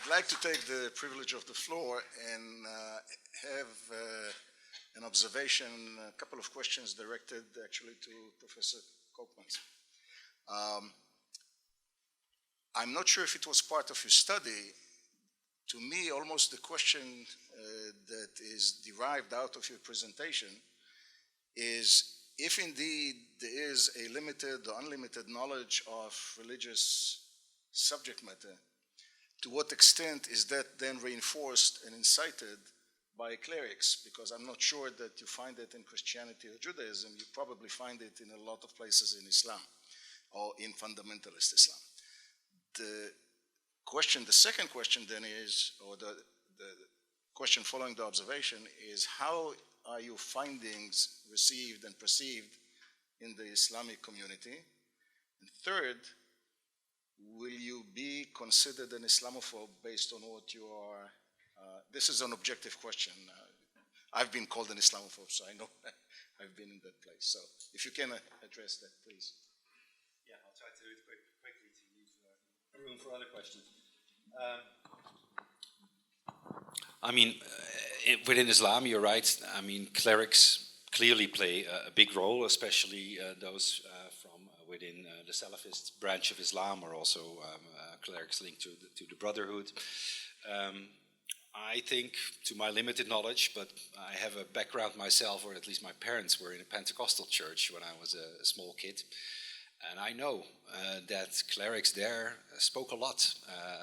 like to take the privilege of the floor and have an observation, a couple of questions directed actually to Professor Koopmans. I'm not sure if it was part of your study. To me, almost the question that is derived out of your presentation is if indeed there is a limited or unlimited knowledge of religious subject matter, to what extent is that then reinforced and incited by clerics? Because I'm not sure that you find it in Christianity or Judaism. You probably find it in a lot of places in Islam or in fundamentalist Islam. The second question then is, or the question following the observation is, how are your findings received and perceived in the Islamic community? And third, will you be considered an Islamophobe based on what you are? This is an objective question. I've been called an Islamophobe, so I know I've been in that place. So if you can address that, please. Yeah, I'll try to do it quickly to leave room for other questions. I mean, within Islam, you're right. I mean, clerics clearly play a big role, especially those from within the Salafist branch of Islam, or also clerics linked to the Brotherhood. I think, to my limited knowledge, but I have a background myself, or at least my parents were in a Pentecostal church when I was a small kid. And I know that clerics there spoke a lot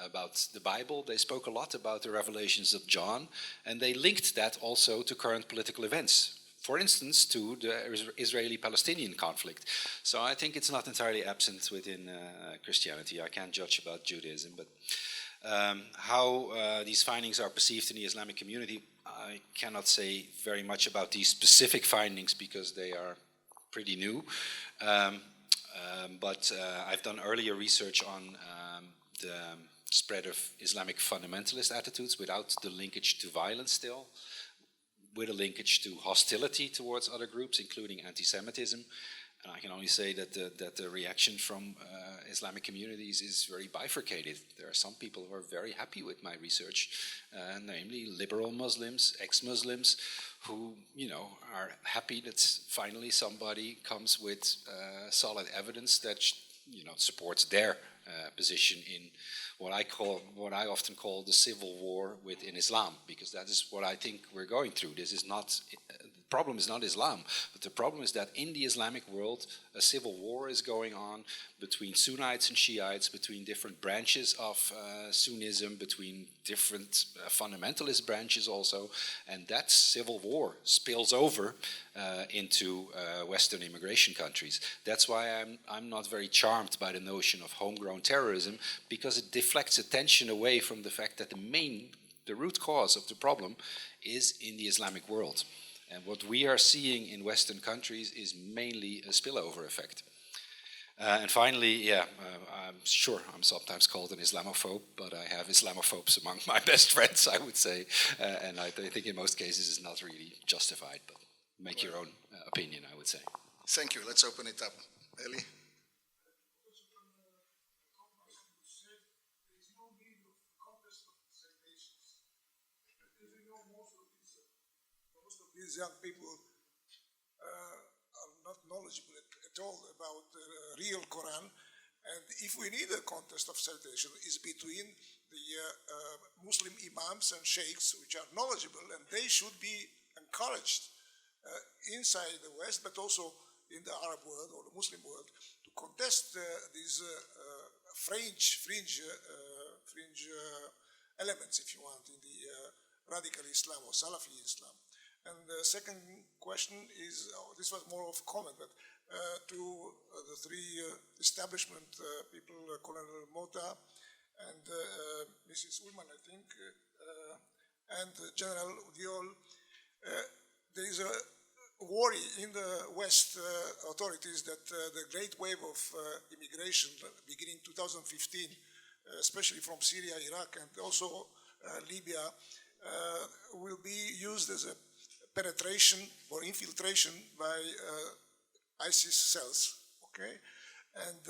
about the Bible. They spoke a lot about the revelations of John, and they linked that also to current political events. For instance, to the Israeli-Palestinian conflict. So I think it's not entirely absent within Christianity. I can't judge about Judaism, but how these findings are perceived in the Islamic community, I cannot say very much about these specific findings because they are pretty new. But I've done earlier research on the spread of Islamic fundamentalist attitudes without the linkage to violence still, with a linkage to hostility towards other groups, including anti-Semitism. And I can only say that the reaction from Islamic communities is very bifurcated. There are some people who are very happy with my research, namely liberal Muslims, ex-Muslims, who, you know, are happy that finally somebody comes with solid evidence that, you know, supports their position in what I often call the civil war within Islam, because that is what I think we're going through. This is not, the problem is not Islam, but the problem is that in the Islamic world, a civil war is going on between Sunnites and Shiites, between different branches of Sunnism, between different fundamentalist branches also, and that civil war spills over into Western immigration countries. That's why I'm not very charmed by the notion of homegrown terrorism, because it deflects attention away from the fact that the root cause of the problem is in the Islamic world. And what we are seeing in Western countries is mainly a spillover effect. And finally, yeah, I'm sure I'm sometimes called an Islamophobe, but I have Islamophobes among my best friends, I would say. And I think in most cases it's not really justified, but make your own opinion, I would say. Thank you. Let's open it up. Eli? These young people are not knowledgeable at all about the real Quran, and if we need a contest of citation, is between the Muslim imams and sheikhs, which are knowledgeable, and they should be encouraged inside the West, but also in the Arab world or the Muslim world, to contest these fringe elements, if you want, in the radical Islam or Salafi Islam. And the second question is, this was more of a comment, but to the three establishment people, Colonel Mota and Mrs. Ullman, I think, and General Udiol, there is a worry in the West authorities that the great wave of immigration beginning 2015, especially from Syria, Iraq, and also Libya, will be used as a penetration or infiltration by ISIS cells, okay? And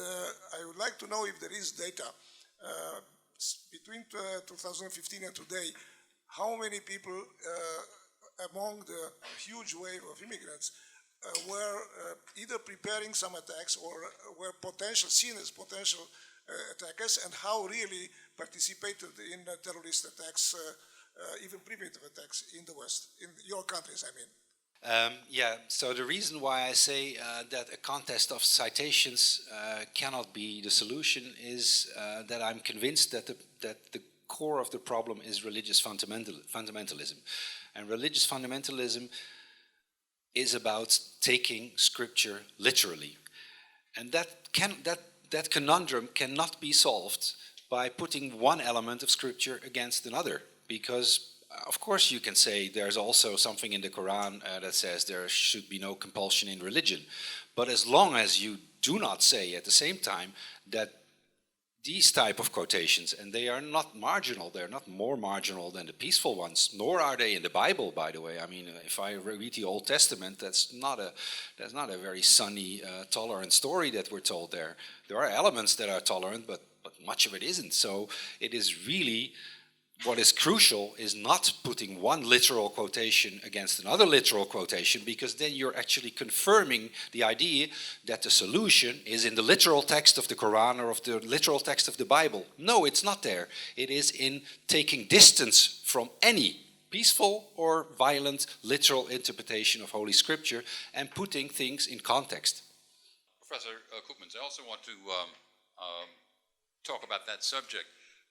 I would like to know if there is data between 2015 and today, how many people among the huge wave of immigrants were either preparing some attacks or were seen as potential attackers, and how really participated in terrorist attacks, even primitive attacks in the West, in your countries, I mean? Yeah, so the reason why I say that a contest of citations cannot be the solution is that I'm convinced that the core of the problem is religious fundamentalism. And religious fundamentalism is about taking scripture literally. And that conundrum cannot be solved by putting one element of scripture against another, because of course you can say there's also something in the Quran that says there should be no compulsion in religion. But as long as you do not say at the same time that these type of quotations, and they are not marginal, they're not more marginal than the peaceful ones, nor are they in the Bible, by the way. I mean, if I read the Old Testament, that's not a very sunny, tolerant story that we're told there. There are elements that are tolerant, but much of it isn't. So it is really, what is crucial is not putting one literal quotation against another literal quotation, because then you're actually confirming the idea that the solution is in the literal text of the Quran or of the literal text of the Bible. No, it's not there. It is in taking distance from any peaceful or violent literal interpretation of Holy Scripture and putting things in context. Professor Koopmans, I also want to talk about that subject.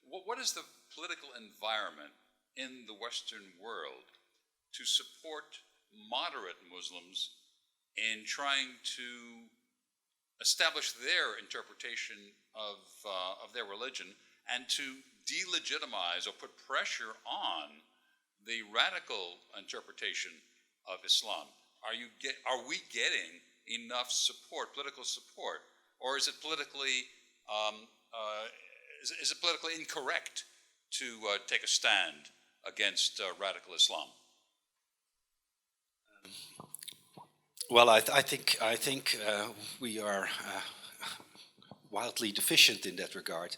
What is the political environment in the Western world to support moderate Muslims in trying to establish their interpretation of their religion and to delegitimize or put pressure on the radical interpretation of Islam? Are we getting enough support, political support, or is it politically is it politically incorrect to take a stand against radical Islam? Well, I think we are wildly deficient in that regard.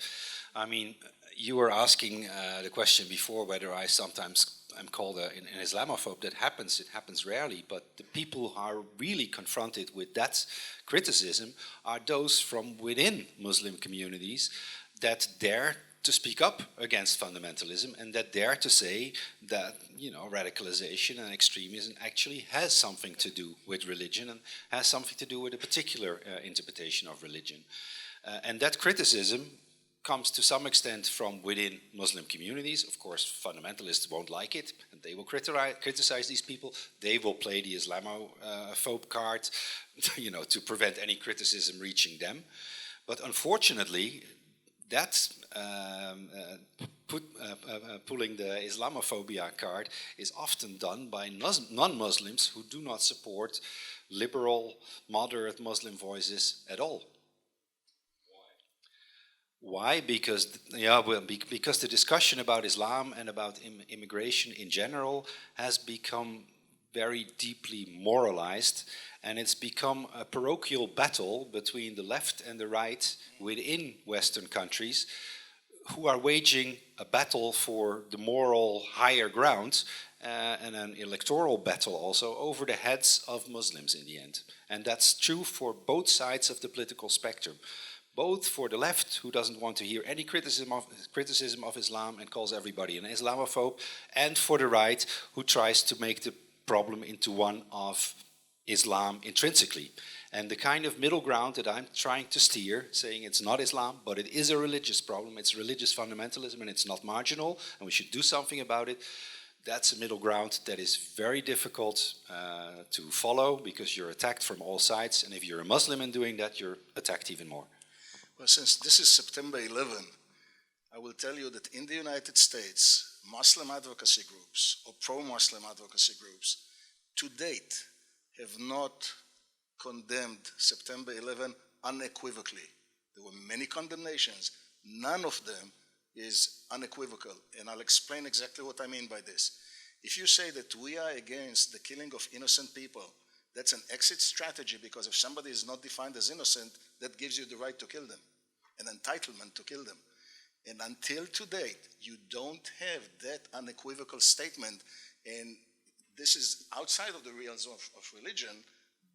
I mean, you were asking the question before whether I sometimes am called an Islamophobe. That happens. It happens rarely. But the people who are really confronted with that criticism are those from within Muslim communities that dare to speak up against fundamentalism and that dare to say that, you know, radicalization and extremism actually has something to do with religion and has something to do with a particular interpretation of religion. And that criticism comes to some extent from within Muslim communities. Of course, fundamentalists won't like it, and they will criticize these people. They will play the Islamophobe card, you know, to prevent any criticism reaching them. But unfortunately, that pulling the Islamophobia card is often done by non-Muslims who do not support liberal, moderate Muslim voices at all. Why? Because the discussion about Islam and about immigration in general has become very deeply moralized, and it's become a parochial battle between the left and the right within Western countries, who are waging a battle for the moral higher ground and an electoral battle also over the heads of Muslims in the end. And that's true for both sides of the political spectrum. Both for the left, who doesn't want to hear any criticism of Islam and calls everybody an Islamophobe, and for the right, who tries to make the problem into one of Islam intrinsically. And the kind of middle ground that I'm trying to steer, saying it's not Islam, but it is a religious problem, it's religious fundamentalism, and it's not marginal, and we should do something about it, that's a middle ground that is very difficult to follow, because you're attacked from all sides, and if you're a Muslim in doing that, you're attacked even more. Well, since this is September 11, I will tell you that in the United States, Muslim advocacy groups or pro-Muslim advocacy groups to date have not condemned September 11 unequivocally. There were many condemnations. None of them is unequivocal, and I'll explain exactly what I mean by this. If you say that we are against the killing of innocent people, that's an exit strategy, because if somebody is not defined as innocent, that gives you the right to kill them, an entitlement to kill them. And until to date, you don't have that unequivocal statement. And this is outside of the realms of religion,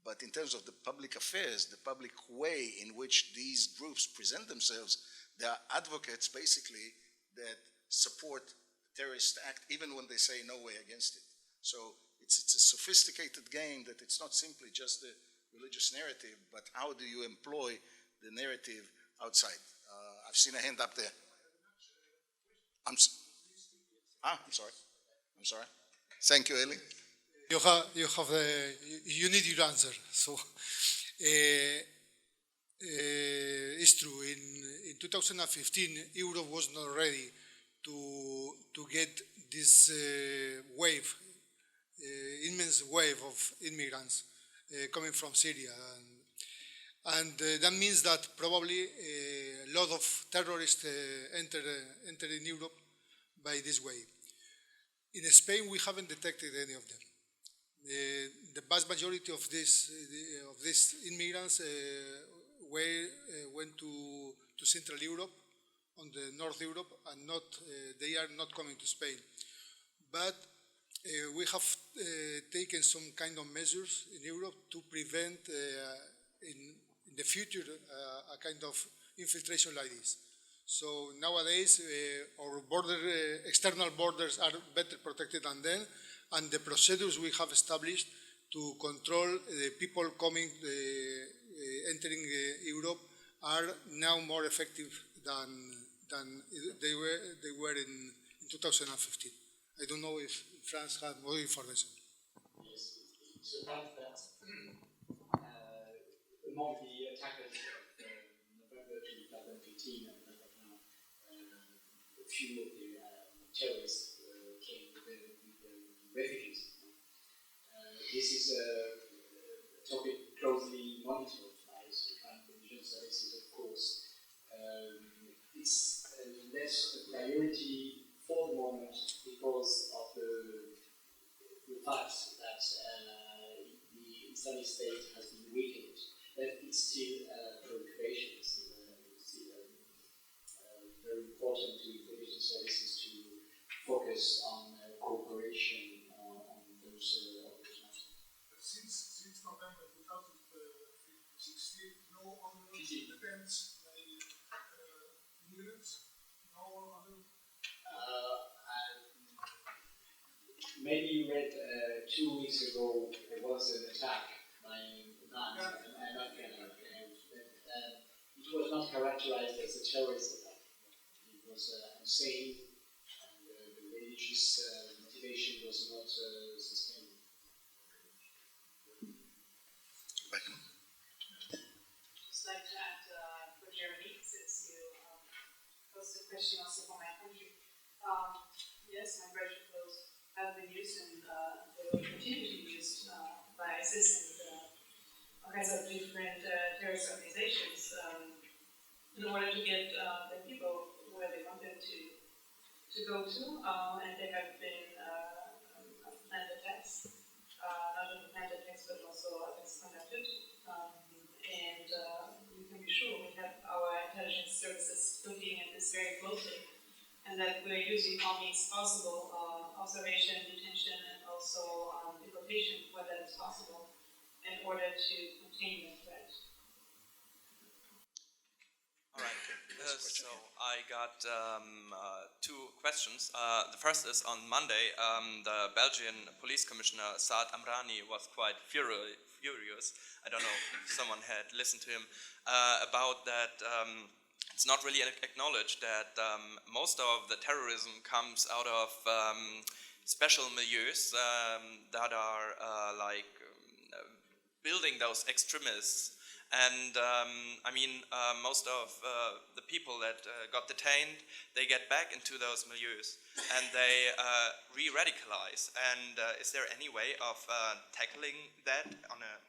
but in terms of the public affairs, the public way in which these groups present themselves, they are advocates basically that support the terrorist act even when they say no way against it. So it's a sophisticated game that it's not simply just the religious narrative, but how do you employ the narrative outside? I've seen a hand up there. I'm sorry. I'm sorry. Thank you, Eli. You need your answer. So it's true. In 2015, Europe was not ready to get this wave, immense wave of immigrants coming from Syria. And that means that probably a lot of terrorists enter in Europe by this way. In Spain, we haven't detected any of them. The vast majority of these immigrants went to Central Europe, on the North Europe, and they are not coming to Spain. But we have taken some kind of measures in Europe to prevent in the future a kind of infiltration like this. So nowadays our external borders are better protected than then, and the procedures we have established to control the people coming, entering Europe are now more effective than they were in 2015. I don't know if France had more information. Yes, it's a fact that among the attackers of November 2015 and now, a few of the terrorists came with the refugees. This is a topic closely monitored by the intelligence services, of course. It's less a priority for the moment because of the fact that the Islamic State has been weakened. But it's still preoccupation. It's still very important to intelligence services to focus on cooperation on those matters. Since November 2016, no other attempts by immigrants, no other. Maybe you read 2 weeks ago there was an attack by a man, an Afghan. It was not characterized as a terrorist attack. It was insane, and the religious motivation was not sustained. Just like to add for Jeremy, since you posed a question also for my country. Yes, migration flows have been used and they will continue to be used by ISIS and all kinds of different terrorist organizations in order to get the people where they want them to go to, and there have been planned attacks, not only planned attacks but also attacks conducted, and you can be sure we have our intelligence services looking at this very closely, and that we're using all means possible, observation, detention, and also deportation where that is possible, in order to contain the threat. All right. So I got 2 questions. The first is on Monday, the Belgian police commissioner Saad Amrani was quite furious. I don't know if someone had listened to him about that. It's not really acknowledged that most of the terrorism comes out of special milieus that are building those extremists. And most of the people that got detained, they get back into those milieus and they re-radicalize. And is there any way of tackling that on a,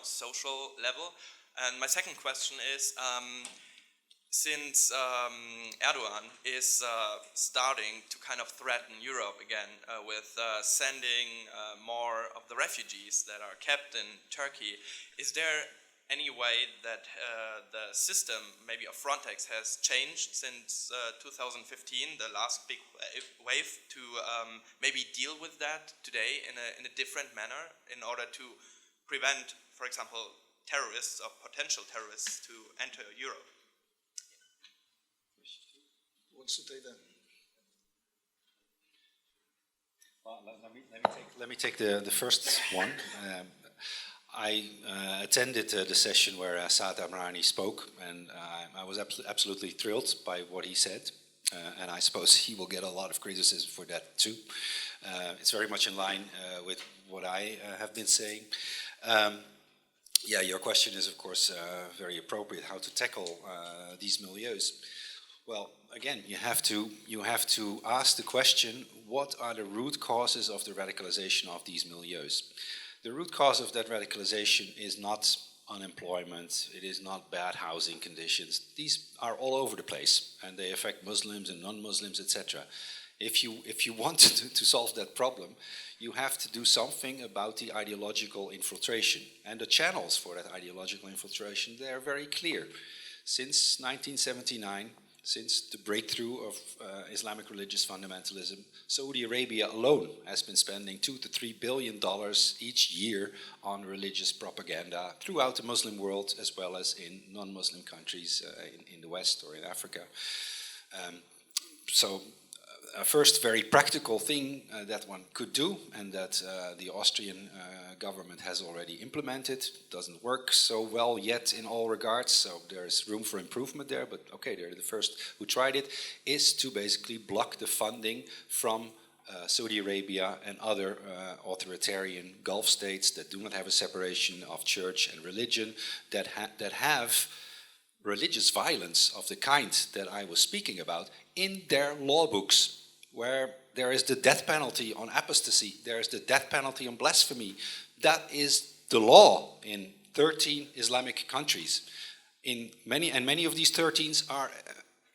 social level? And my second question is, since Erdogan is starting to kind of threaten Europe again with sending more of the refugees that are kept in Turkey, is there any way that the system, maybe of Frontex, has changed since 2015, the last big wave, to maybe deal with that today in a different manner in order to prevent, for example, terrorists or potential terrorists to enter Europe? Who wants to take that? Well, let me take the first one. I attended the session where Saad Amrani spoke, and I was absolutely thrilled by what he said. And I suppose he will get a lot of criticism for that too. It's very much in line with what I have been saying. Yeah, your question is, of course, very appropriate, how to tackle these milieus. Well, again, you have to ask the question, what are the root causes of the radicalization of these milieus? The root cause of that radicalization is not unemployment, it is not bad housing conditions. These are all over the place, and they affect Muslims and non-Muslims, etc. If you want to solve that problem, you have to do something about the ideological infiltration. And the channels for that ideological infiltration, they are very clear. Since 1979, since the breakthrough of Islamic religious fundamentalism, Saudi Arabia alone has been spending $2 to $3 billion each year on religious propaganda throughout the Muslim world, as well as in non-Muslim countries in the West or in Africa. So a first very practical thing that one could do, and that the Austrian government has already implemented, doesn't work so well yet in all regards, so there's room for improvement there, but okay, they're the first who tried it, is to basically block the funding from Saudi Arabia and other authoritarian Gulf states that do not have a separation of church and religion, that have religious violence of the kind that I was speaking about in their law books, where there is the death penalty on apostasy, there is the death penalty on blasphemy. That is the law in 13 Islamic countries. Many of these 13 are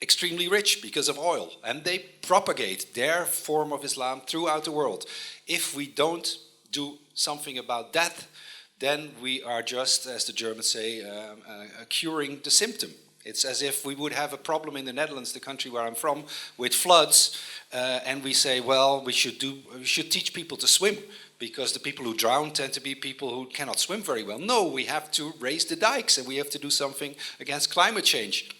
extremely rich because of oil, and they propagate their form of Islam throughout the world. If we don't do something about that, then we are just, as the Germans say, curing the symptom. It's as if we would have a problem in the Netherlands, the country where I'm from, with floods, and we say, well, we should teach people to swim, because the people who drown tend to be people who cannot swim very well. No, we have to raise the dikes, and we have to do something against climate change.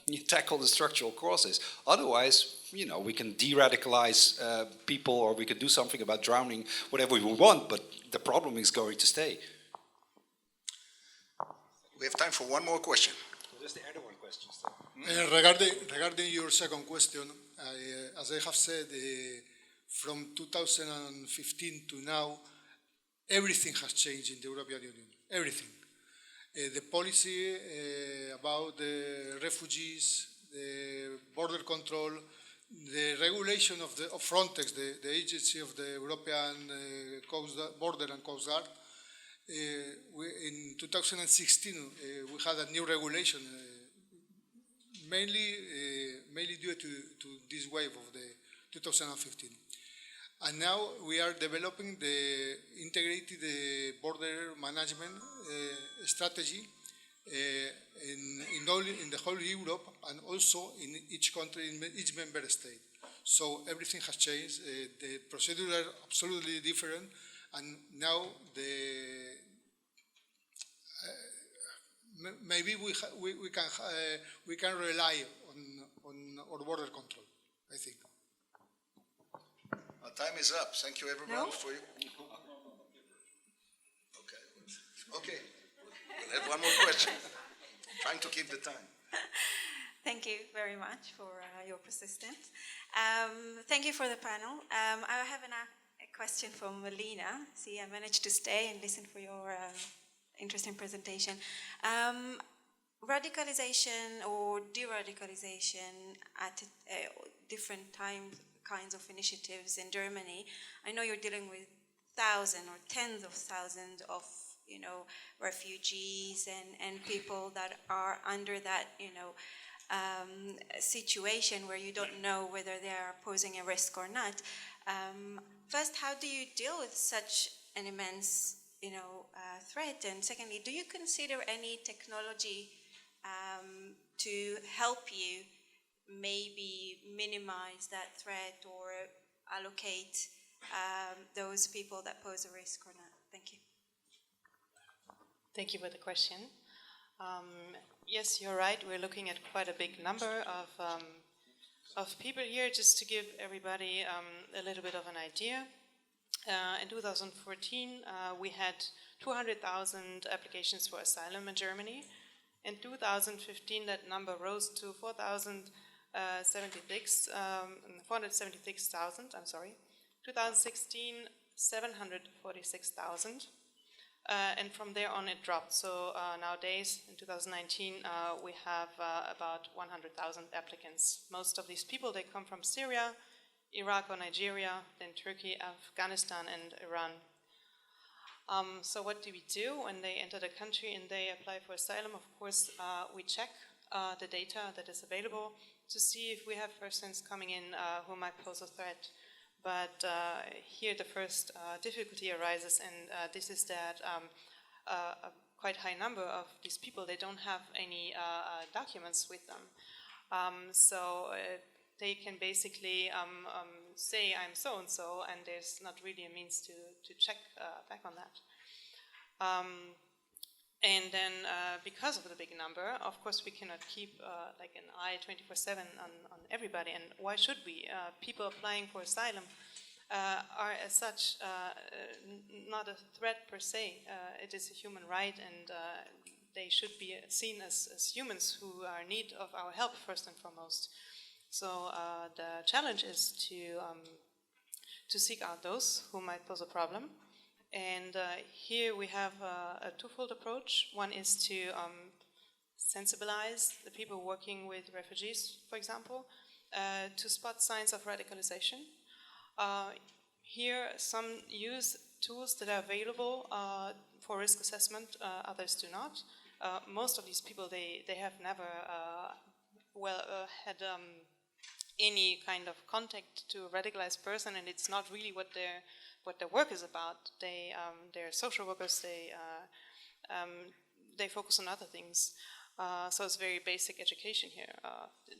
You tackle the structural causes. Otherwise, we can de-radicalize people, or we can do something about drowning, whatever we want, but the problem is going to stay. We have time for one more question. There's the other one question. Regarding your second question, as I have said, from 2015 to now, everything has changed in the European Union. Everything. The policy about the refugees, the border control, the regulation of Frontex, the agency of the European Border and Coast Guard. In 2016, we had a new regulation, mainly due to this wave of the 2015. And now we are developing the integrated border management strategy in the whole Europe, and also in each country, in each member state. So everything has changed. The procedures are absolutely different, and now maybe we can rely on our border control, I think. Our time is up. Thank you, everyone, for you. Okay. We'll have one more question. Trying to keep the time. Thank you very much for your persistence. Thank you for the panel. I have a question from Melina. See, I managed to stay and listen for your interesting presentation. Radicalization or de-radicalization at different kinds of initiatives in Germany. I know you're dealing with thousands or tens of thousands of refugees and people that are under that situation where you don't know whether they are posing a risk or not. First, how do you deal with such an immense threat? And secondly, do you consider any technology to help you maybe minimize that threat or allocate those people that pose a risk or not? Thank you. Thank you for the question. Yes, you're right. We're looking at quite a big number of people here. Just to give everybody a little bit of an idea, in 2014 we had 200,000 applications for asylum in Germany. In 2015 that number rose to 476,000. 2016 746,000. And from there on it dropped. So nowadays, in 2019, we have about 100,000 applicants. Most of these people, they come from Syria, Iraq or Nigeria, then Turkey, Afghanistan and Iran. So what do we do when they enter the country and they apply for asylum? Of course, we check the data that is available to see if we have persons coming in who might pose a threat. But here the first difficulty arises, and this is that a quite high number of these people, they don't have any documents with them. So they can basically say, I'm so-and-so, and there's not really a means to check back on that. And then because of the big number, of course we cannot keep like an eye 24/7 on everybody. And why should we? People applying for asylum are as such not a threat per se. It is a human right, and they should be seen as humans who are in need of our help first and foremost. So the challenge is to seek out those who might pose a problem. And here we have a twofold approach. One is to sensibilize the people working with refugees, for example, to spot signs of radicalization. Here some use tools that are available for risk assessment, others do not. Most of these people, they have never had any kind of contact to a radicalized person, and it's not really what their work is about. They're social workers. They focus on other things. So it's very basic education here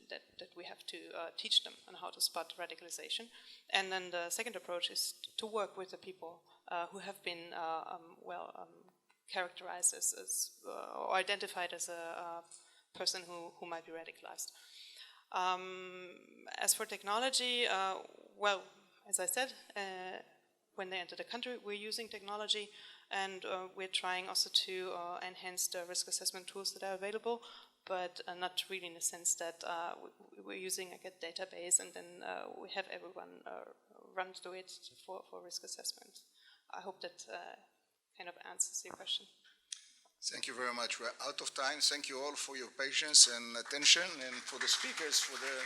that we have to teach them on how to spot radicalization. And then the second approach is to work with the people who have been characterized as or identified as a person who might be radicalized. As for technology, as I said, when they enter the country, we're using technology, and we're trying also to enhance the risk assessment tools that are available, but not really in the sense that we're using like a database and then we have everyone run through it for risk assessment. I hope that kind of answers your question. Thank you very much. We're out of time. Thank you all for your patience and attention, and for the speakers for the